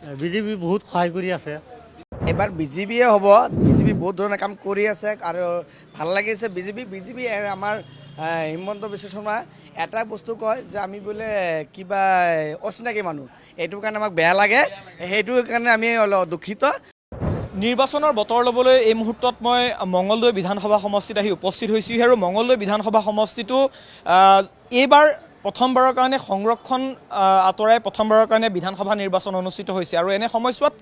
লাগিছে? বিজেপি বহুত সহায় কৰি আছে। এবাৰ বিজেপিয়ে হ'ব। বিজেপি বহুত ধৰণৰ কাম কৰি আছে আৰু ভাল লাগিছে বিজেপি আমাৰ হিমন্ত বিশ্ব শৰ্মা এটা বস্তু কয় যে আমি বোলে কিবা অচিনাকি মানুহ, এইটো কাৰণে আমাক বেয়া লাগে, সেইটো কাৰণে আমি অলপ দুখিত। নিৰ্বাচনৰ বতৰ ল'বলৈ এই মুহূৰ্তত মই মঙলদৈ বিধানসভা সমষ্টিত আহি উপস্থিত হৈছোঁহি আৰু মঙলদৈ বিধানসভা সমষ্টিটো এইবাৰ প্ৰথমবাৰৰ কাৰণে সংৰক্ষণ আঁতৰাই প্ৰথমবাৰৰ কাৰণে বিধানসভা নিৰ্বাচন অনুষ্ঠিত হৈছে আৰু এনে সময়ছোৱাত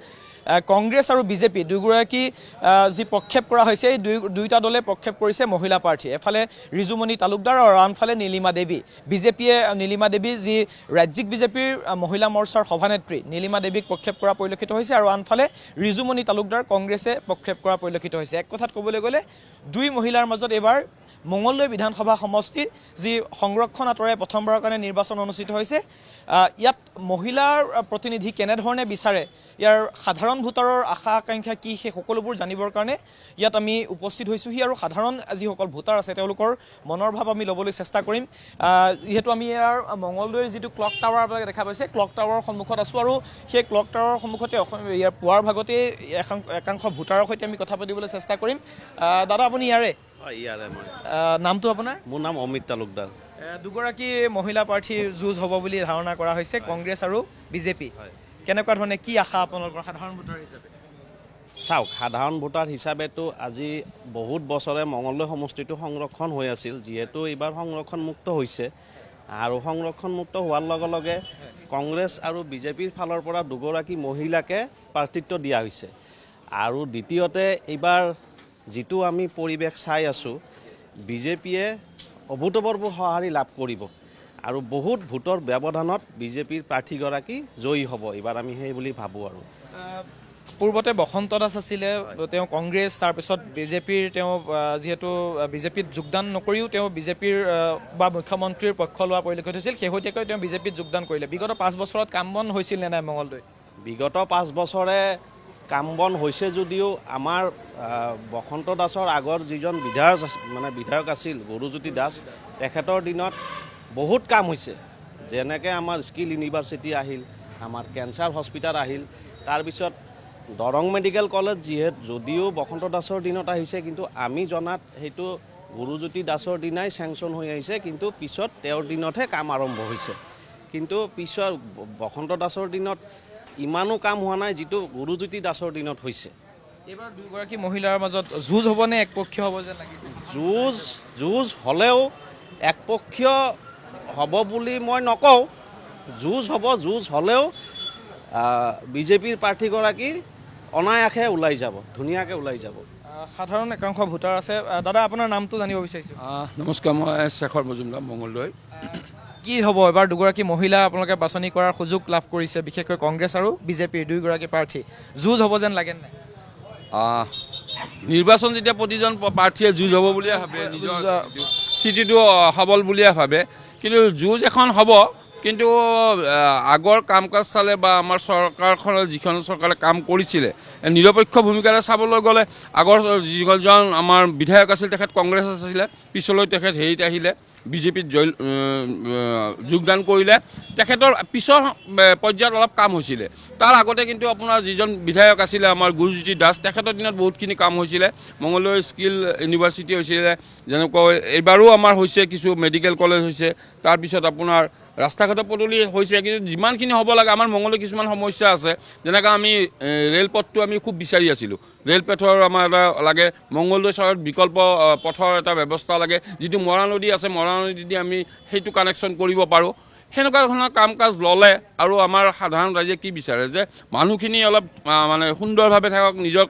কংগ্ৰেছ আৰু বিজেপি দুয়োগৰাকী যি প্ৰক্ষেপ কৰা হৈছে এই দুয়োটা দলে প্ৰক্ষেপ কৰিছে মহিলা প্ৰাৰ্থী। এফালে ৰিজুমণি তালুকদাৰ আৰু আনফালে নীলিমা দেৱী। বিজেপিয়ে নীলিমা দেৱী যি ৰাজ্যিক বিজেপিৰ মহিলা মৰ্চাৰ সভানেত্ৰী নীলিমা দেৱীক প্ৰক্ষেপ কৰা পৰিলক্ষিত হৈছে আৰু আনফালে ৰিজুমণি তালুকদাৰ কংগ্ৰেছে প্ৰক্ষেপ কৰা পৰিলক্ষিত হৈছে। এক কথাত ক'বলৈ গ'লে দুই মহিলাৰ মাজত এইবাৰ মঙলদৈ বিধানসভা সমষ্টিৰ যি সংৰক্ষণ আঁতৰাই প্ৰথমবাৰৰ কাৰণে নিৰ্বাচন অনুষ্ঠিত হৈছে। ইয়াত মহিলাৰ প্ৰতিনিধি কেনেধৰণে বিচাৰে, ইয়াৰ সাধাৰণ ভোটাৰৰ আশা আকাংক্ষা কি, সেই সকলোবোৰ জানিবৰ কাৰণে ইয়াত আমি উপস্থিত হৈছোঁহি আৰু সাধাৰণ যিসকল ভোটাৰ আছে তেওঁলোকৰ মনৰ ভাৱ আমি ল'বলৈ চেষ্টা কৰিম। যিহেতু আমি ইয়াৰ মঙলদৈৰ যিটো ক্লক টাৱাৰ আপোনালোকে দেখা পাইছে, ক্লক টাৱাৰৰ সন্মুখত আছোঁ আৰু সেই ক্লক টাৱাৰৰ সন্মুখতে ইয়াৰ পুৱাৰ ভাগতেই একাংশ ভোটাৰৰ সৈতে আমি কথা পাতিবলৈ চেষ্টা কৰিম। দাদা আপুনি ইয়াৰে? নামটো আপোনাৰ? মোৰ নাম অমিত তালুকদাৰ। দুগৰাকী মহিলা প্ৰাৰ্থী যুঁজ হ'ব বুলি ধাৰণা কৰা হৈছে, কংগ্ৰেছ আৰু বিজেপি। কেনেকুৱা ধৰণে কি আশা আপোনালোকৰ সাধাৰণ ভোটাৰ হিচাপে? চাওক, সাধাৰণ ভোটাৰ হিচাপেতো আজি বহুত বছৰে মঙলদৈ সমষ্টিটো সংৰক্ষণ হৈ আছিল, যিহেতু এইবাৰ সংৰক্ষণ মুক্ত হৈছে আৰু সংৰক্ষণ মুক্ত হোৱাৰ লগে লগে কংগ্ৰেছ আৰু বিজেপিৰ ফালৰ পৰা দুগৰাকী মহিলাকে প্ৰাৰ্থিত্ব দিয়া হৈছে। আৰু দ্বিতীয়তে এইবাৰ যিটো আমি পৰিৱেশ চাই আছোঁ, বিজেপিয়ে অভূতপূৰ্ব সঁহাৰি লাভ কৰিব আৰু বহুত ভোটৰ ব্যৱধানত বিজেপিৰ প্ৰাৰ্থীগৰাকী জয়ী হ'ব এইবাৰ, আমি সেই বুলি ভাবোঁ। আৰু পূৰ্বতে বসন্ত দাস আছিলে, তেওঁ কংগ্ৰেছ, তাৰপিছত বিজেপিৰ, তেওঁ যিহেতু বিজেপিত যোগদান নকৰিও তেওঁ বিজেপিৰ বা মুখ্যমন্ত্ৰীৰ পক্ষ লোৱা পৰিলক্ষিত হৈছিল। শেহতীয়াকৈ তেওঁ বিজেপিত যোগদান কৰিলে। বিগত 5 বছৰত কাম বন হৈছিল নে নাই মঙলদৈ? বিগত 5 বছৰে কাম বন হৈছে যদিও আমাৰ বসন্ত দাসৰ আগৰ যিজন বিধায়ক আছিল গুৰুজ্যোতি দাস, তেখেতৰ দিনত বহুত কাম হৈছে। যেনেকৈ আমাৰ স্কিল ইউনিভাৰ্চিটি আহিল, আমাৰ কেঞ্চাৰ হস্পিটেল আহিল, তাৰপিছত দৰং মেডিকেল কলেজ যদিও বসন্ত দাসৰ দিনত আহিছে, কিন্তু আমি জনাত সেইটো গুৰুজ্যোতি দাসৰ দিনাই চেংচন হৈ আহিছে, কিন্তু পিছত তেওঁৰ দিনতহে কাম আৰম্ভ হৈছে। কিন্তু পিছত বসন্ত দাসৰ দিনত ইমানো কাম হোৱা নাই যিটো গুৰুজ্যোতি দাসৰ দিনত হৈছে। এইবাৰ দুগৰাকী মহিলাৰ মাজত যুঁজ হ'ব নে একপক্ষীয় হ'ব যেন লাগিছে? যুঁজ হ'লেও একপক্ষীয় হ'ব বুলি মই নকওঁ। যুঁজ হ'ব, যুঁজ হ'লেও বিজেপিৰ প্ৰাৰ্থীগৰাকী অনায়াসে ওলাই যাব, ধুনীয়াকৈ ওলাই যাব। সাধাৰণ একাংশ ভোটাৰ আছে। দাদা আপোনাৰ নামটো জানিব বিচাৰিছোঁ। নমস্কাৰ, মই শেখৰ মজুমদাৰ, মঙলদৈ। কি হ'ব এবাৰ দুগৰাকী মহিলা আপোনালোকে বাছনি কৰাৰ সুযোগ লাভ কৰিছে, বিশেষকৈ কংগ্ৰেছ আৰু বিজেপিৰ দুয়োগৰাকী প্ৰাৰ্থী, যুঁজ হ'ব যেন লাগে নাই? নিৰ্বাচন যেতিয়া প্ৰতিজন প্ৰাৰ্থীয়ে যুঁজ হ'ব বুলিয়ে ভাবে, নিজৰ স্থিতিটো সবল বুলিয়ে ভাবে, কিন্তু যুঁজ এখন হ'ব। কিন্তু আগৰ কাম কাজ চালে বা আমাৰ চৰকাৰখনে যিখন চৰকাৰে কাম কৰিছিলে নিৰপেক্ষ ভূমিকাৰে চাবলৈ গ'লে, আগৰ যিজন আমাৰ বিধায়ক আছিল তেখেত কংগ্ৰেছ আছিলে, পিছলৈ তেখেত হেৰিত আহিলে, বিজেপিত যোগদান কৰিলে। তেখেতৰ পিছৰ পৰ্যায়ত অলপ কাম হৈছিলে। তাৰ আগতে কিন্তু আপোনাৰ যিজন বিধায়ক আছিলে আমাৰ গুৰুজ্যোতি দাস, তেখেতৰ দিনত বহুতখিনি কাম হৈছিলে। মঙলদৈ স্কিল ইউনিভাৰ্চিটি হৈছিলে, যেনেকৈ এইবাৰো আমাৰ হৈছে, কিছু মেডিকেল কলেজ হৈছে, তাৰপিছত আপোনাৰ ৰাস্তা ঘাটৰ পদূলি হৈছে। কিন্তু যিমানখিনি হ'ব লাগে, আমাৰ মঙলদৈ কিছুমান সমস্যা আছে, যেনেকৈ আমি ৰেলপথটো আমি খুব বিচাৰি আছিলোঁ, ৰেলপথৰ আমাৰ এটা লাগে, মঙলদৈ চহৰত বিকল্প পথৰ এটা ব্যৱস্থা লাগে, যিটো মৰা নদী আছে, মৰা নদী দি আমি সেইটো কানেকশ্যন কৰিব পাৰোঁ। সেনেকুৱা ধৰণৰ কাম কাজ ল'লে আৰু আমাৰ সাধাৰণ ৰাইজে কি বিচাৰে যে মানুহখিনি অলপ মানে সুন্দৰভাৱে থাকক, নিজৰ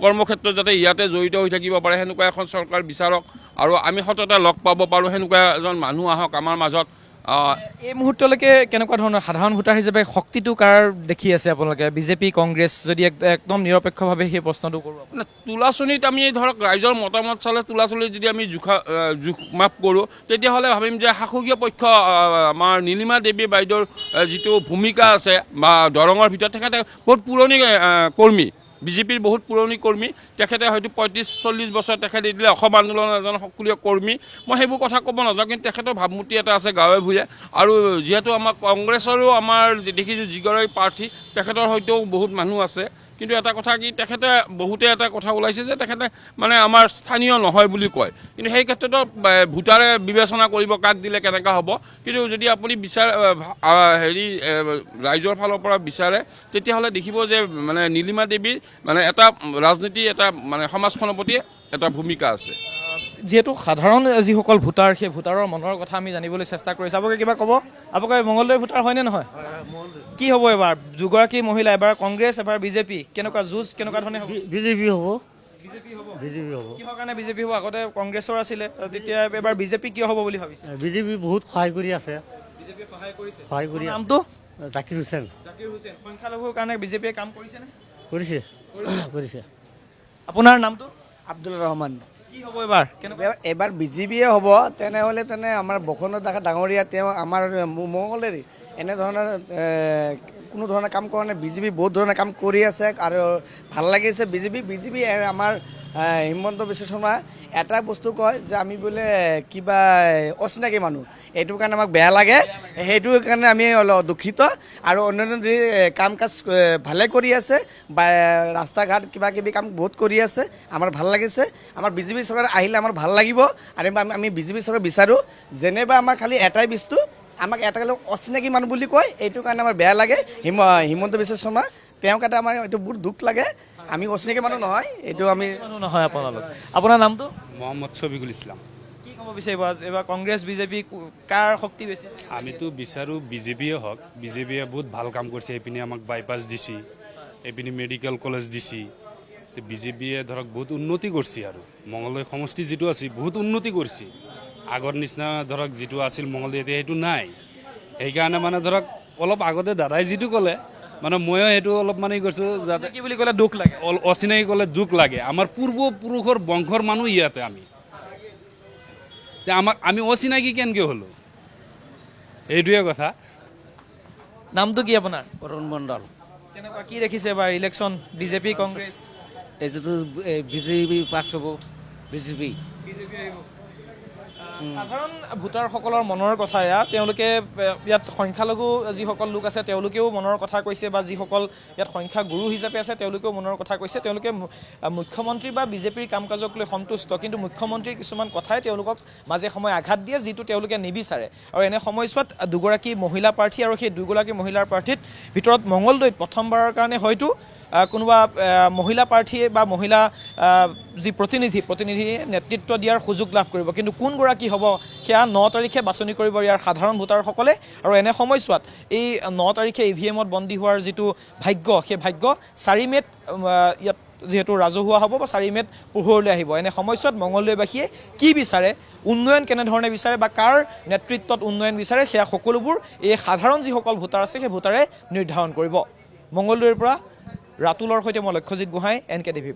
কৰ্মক্ষেত্ৰত যাতে ইয়াতে জড়িত হৈ থাকিব পাৰে, সেনেকুৱা এখন চৰকাৰ বিচাৰক আৰু আমি সততে লগ পাব পাৰোঁ, সেনেকুৱা এজন মানুহ আহক আমাৰ মাজত। এই মুহূৰ্তলৈকে কেনেকুৱা ধৰণৰ সাধাৰণ ভোটাৰ হিচাপে শক্তিটো কাৰ দেখি আছে আপোনালোকে, বিজেপি কংগ্ৰেছ, যদি একদম নিৰপেক্ষভাৱে সেই প্ৰশ্নটো কৰোঁ? তোলাচনীত আমি ধৰক ৰাইজৰ মতামত চালে, তোলাচনীত যদি আমি জোখ মাপ কৰোঁ, তেতিয়াহ'লে ভাবিম যে শাসকীয় পক্ষ আমাৰ নীলিমা দেৱী বাইদেউৰ যিটো ভূমিকা আছে বা দৰঙৰ ভিতৰত, তেখেতে বহুত পুৰণি কৰ্মী, বিজেপিৰ বহুত পুৰণি কৰ্মী, তেখেতে হয়তো 35-40 বছৰ তেখেতে দিলে অসম আন্দোলনৰ এজন সক্ৰিয় কৰ্মী। মই সেইবোৰ কথা ক'ব নাযাওঁ, কিন্তু তেখেতৰ ভাৱমূৰ্তি এটা আছে গাঁৱে ভূঞে। আৰু যিহেতু আমাৰ কংগ্ৰেছৰো আমাৰ দেখিছোঁ যিগৰাকী প্ৰাৰ্থী, তেখেতৰ হয়তো বহুত মানুহ আছে। কিন্তু এটা কথা কি, তেখেতে বহুতে এটা কথা ওলাইছে যে তেখেতে মানে আমাৰ স্থানীয় নহয় বুলি কয়। কিন্তু সেই ক্ষেত্ৰতো ভোটাৰে বিবেচনা কৰিব কাক দিলে কেনেকুৱা হ'ব। কিন্তু যদি আপুনি বিচাৰে ৰাইজৰ ফালৰ পৰা বিচাৰে, তেতিয়াহ'লে দেখিব যে মানে নীলিমা দেৱীৰ মানে এটা ৰাজনীতি, এটা মানে সমাজখনৰ প্ৰতি এটা ভূমিকা আছে। যিহেতু সাধাৰণ যিসকল ভোটাৰ, সেই ভোটাৰৰ মনৰ কথা আমি জানিবলৈ চেষ্টা কৰিছোঁ। আপোনালোকে কিবা ক'ব? আপোনালোকে মঙলদৈৰ ভোটাৰ হয়নে নহয়? কি হ'ব এবাৰ? দুগৰাকী মহিলা, এবাৰ কংগ্ৰেছ, এবাৰ বিজেপি, কেনেকুৱা যুঁজ, কেনেকুৱা ধৰণে হ'ব? বিজেপি হ'ব। বিজেপি হ'ব। বিজেপি হ'ব। কিহৰ কাৰণে বিজেপি হ'ব? আগতে কংগ্ৰেছৰ আছিলে, তেতিয়া এবাৰ বিজেপি কিয় হ'ব বুলি ভাবিছে? বিজেপি বহুত সহায় কৰি আছে। বিজেপিয়ে সহায় কৰিছে। সহায় কৰি নামটো? জাকিৰ হুছেইন। জাকিৰ হুছেইন। সংখ্যালঘুৰ কাৰণে বিজেপিয়ে কাম কৰিছেনে? কৰিছে। কৰিছে। আপোনাৰ নামটো? আব্দুল ৰহমান। কি হ'ব এবাৰ? কেনেকুৱা? এবাৰ বিজেপিয়ে হ'ব। তেনেহ'লে আমাৰ বসন্ত দাস ডাঙৰীয়া, তেওঁ আমাৰ মঙলদৈৰ এনেধৰণৰ কোনো ধৰণৰ কাম কৰা নাই। বিজেপি বহুত ধৰণৰ কাম কৰি আছে আৰু ভাল লাগিছে। বিজেপি আমাৰ হিমন্ত বিশ্ব শৰ্মা এটা বস্তু কয় যে আমি বোলে কিবা অচিনাকি মানুহ, এইটো কাৰণে আমাক বেয়া লাগে। সেইটো কাৰণে আমি অলপ দুখিত। আৰু অন্যান্য যি কাম কাজ ভালে কৰি আছে, বা ৰাস্তা ঘাট কিবা কিবি কাম বহুত কৰি আছে, আমাৰ ভাল লাগিছে। আমাৰ বিজেপি চৰকাৰ আহিলে আমাৰ ভাল লাগিব। আৰু আমি বিজেপি চৰকাৰ বিচাৰোঁ। যেনেবা আমাৰ খালি এটাই বস্তু, আমাক এটা অচিনাকি মানুহ বুলি কয়, এইটো কাৰণে আমাৰ বেয়া লাগে। হিমন্ত বিশ্ব শৰ্মা তেওঁক এটা আমাৰ এইটো বহুত দুখ লাগে। আমি অচিনাকি মানুহ নহয়, এইটো আমি মানুহ নহয় আপোনালোক। আপোনাৰ নামটো? মোহাম্মদ শফিকুল ইছলাম। কি ক'ব বিচাৰিব? এবাৰ কংগ্ৰেছ বিজেপি কাৰ শক্তি বেছি? আমিতো বিচাৰোঁ বিজেপিয়ে হওক। বিজেপিয়ে বহুত ভাল কাম কৰিছে। এইপিনে আমাক বাইপাছ দিছে, এইপিনে মেডিকেল কলেজ দিছে। বিজেপিয়ে ধৰক বহুত উন্নতি কৰিছে। আৰু মঙলদৈ সমষ্টি যিটো আছে বহুত উন্নতি কৰিছে। আগৰ নিচিনা ধৰক যিটো আছিল মঙলদৈ, এতিয়া সেইটো নাই। সেইকাৰণে মানে ধৰক অলপ আগতে দাদাই যিটো ক'লে, মানে ময়ো সেইটো অলপ মানে কৰিছোঁ, যাতে কি বুলি ক'লে দুখ লাগে। অচিনাকি ক'লে দুখ লাগে। আমাৰ পূৰ্বপুৰুষৰ বংশৰ মানুহ ইয়াতে আমি অচিনাকি কেনেকৈ হ'লোঁ, এইটোৱে কথা। নামটো কি আপোনাৰ? অৰুণ মণ্ডল। কেনেকুৱা কি দেখিছে এবাৰ ইলেকশ্যন? বিজেপি, কংগ্ৰেছ? এইটোতো বিজেপি পাছ হ'ব। বিজেপি সাধাৰণ ভোটাৰসকলৰ মনৰ কথা এয়া। তেওঁলোকে ইয়াত সংখ্যালঘু যিসকল লোক আছে, তেওঁলোকেও মনৰ কথা কৈছে, বা যিসকল ইয়াত সংখ্যাগুৰু হিচাপে আছে, তেওঁলোকেও মনৰ কথা কৈছে। তেওঁলোকে মুখ্যমন্ত্ৰী বা বিজেপিৰ কাম কাজক লৈ সন্তুষ্ট, কিন্তু মুখ্যমন্ত্ৰীৰ কিছুমান কথাই তেওঁলোকক মাজে সময়ে আঘাত দিয়ে, যিটো তেওঁলোকে নিবিচাৰে। আৰু এনে সময়ছোৱাত দুগৰাকী মহিলা প্ৰাৰ্থী, আৰু সেই দুগৰাকী মহিলাৰ প্ৰাৰ্থীত ভিতৰত মঙলদৈত প্ৰথমবাৰৰ কাৰণে হয়তো কোনোবা মহিলা প্ৰাৰ্থীয়ে বা মহিলা যি প্ৰতিনিধি নেতৃত্ব দিয়াৰ সুযোগ লাভ কৰিব। কিন্তু কোনগৰাকী হ'ব সেয়া 9 তাৰিখে বাছনি কৰিব ইয়াৰ সাধাৰণ ভোটাৰসকলে। আৰু এনে সময়ছোৱাত এই 9 তাৰিখে EVM-ত বন্দী হোৱাৰ যিটো ভাগ্য, সেই ভাগ্য 4 মে'ত ইয়াত যিহেতু ৰাজহুৱা হ'ব, বা 4 মে'ত পোহৰলৈ আহিব। এনে সময়ছোৱাত মঙলদৈবাসীয়ে কি বিচাৰে, উন্নয়ন কেনেধৰণে বিচাৰে, বা কাৰ নেতৃত্বত উন্নয়ন বিচাৰে, সেয়া সকলোবোৰ এই সাধাৰণ যিসকল ভোটাৰ আছে, সেই ভোটাৰে নিৰ্ধাৰণ কৰিব। মঙলদৈৰ পৰা ৰাতুলৰ সৈতে মই লক্ষ্যজিৎ গোহাঁই, NKTV+।